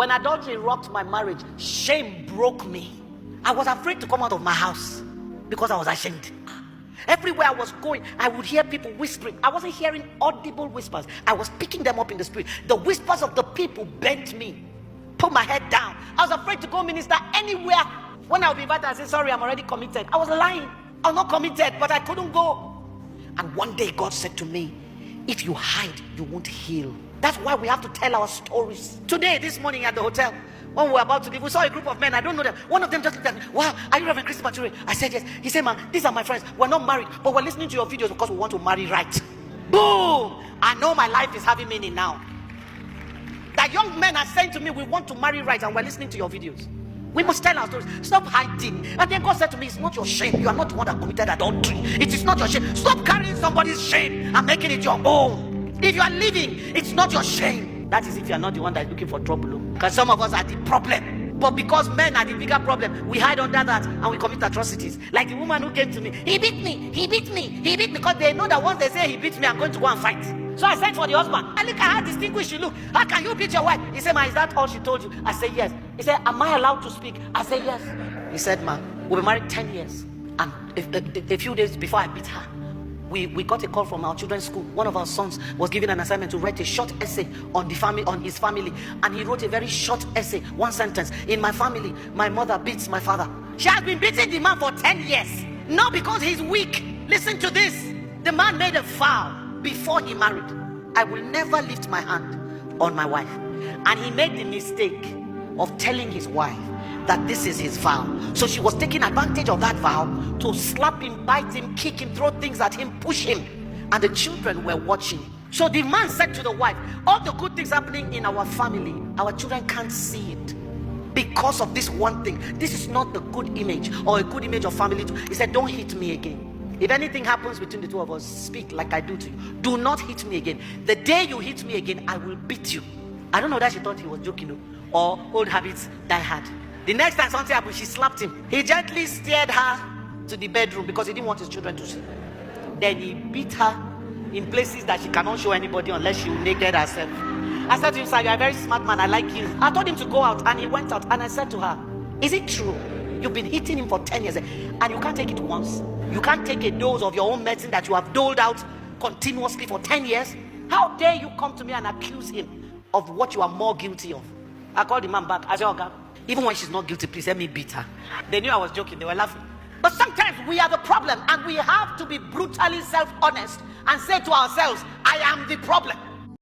When adultery rocked my marriage, shame broke me. I was afraid to come out of my house because I was ashamed. Everywhere I was going, I would hear people whispering. I wasn't hearing audible whispers. I was picking them up in the spirit. The whispers of the people bent me, put my head down. I was afraid to go minister anywhere. When I would be invited, I said, sorry, I'm already committed. I was lying. I was not committed, but I couldn't go. And one day God said to me, if you hide, you won't heal. That's why we have to tell our stories. Today, this morning at the hotel, when we were about to leave, we saw a group of men. I don't know them. One of them just looked at me. Wow, are you Rev Christie Bature? I said yes. He said, man, these are my friends. We're not married, but we're listening to your videos because we want to marry right. Boom! I know my life is having meaning now. That young men are saying to me, we want to marry right, and we're listening to your videos. We must tell our stories. Stop hiding. And then God said to me, it's not your shame. You are not the one that committed adultery. It is not your shame. Stop carrying somebody's shame and making it your own. If you are living, it's not your shame. That is if you are not the one that is looking for trouble. Because some of us are the problem. But because men are the bigger problem, we hide under that and we commit atrocities. Like the woman who came to me. He beat me. He beat me. He beat me. Because they know that once they say he beat me, I'm going to go and fight. So I sent for the husband. I look at how distinguished you look. How can you beat your wife? He said, ma, is that all she told you? I said, yes. He said, am I allowed to speak? I said, yes. He said, ma, we've been married 10 years. And a few days before I beat her, we got a call from our children's school. One of our sons was given an assignment to write a short essay on the family, on his family. And he wrote a very short essay, one sentence. In my family, my mother beats my father. She has been beating the man for 10 years. Not because he's weak. Listen to this. The man made a vow before he married. I will never lift my hand on my wife. And he made the mistake of telling his wife that this is his vow. So she was taking advantage of that vow to slap him, bite him, kick him, throw things at him, push him. And the children were watching. So the man said to the wife, all the good things happening in our family, our children can't see it because of this one thing. This is not the good image or a good image of family. He said, don't hit me again. If anything happens between the two of us, speak like I do to you. Do not hit me again. The day you hit me again, I will beat you. I don't know that she thought he was joking, or old habits die hard. The next time something happened, she slapped him. He gently steered her to the bedroom because he didn't want his children to see. Then he beat her in places that she cannot show anybody unless she naked herself. I said to him, sir, you're a very smart man. I like you. I told him to go out, and he went out. And I said to her, is it true? You've been hitting him for 10 years, and you can't take it once. You can't take a dose of your own medicine that you have doled out continuously for 10 years. How dare you come to me and accuse him of what you are more guilty of? I called the man back. I said, okay, even when she's not guilty, please let me beat her. They knew I was joking. They were laughing. But sometimes we are the problem, and we have to be brutally self-honest and say to ourselves, I am the problem.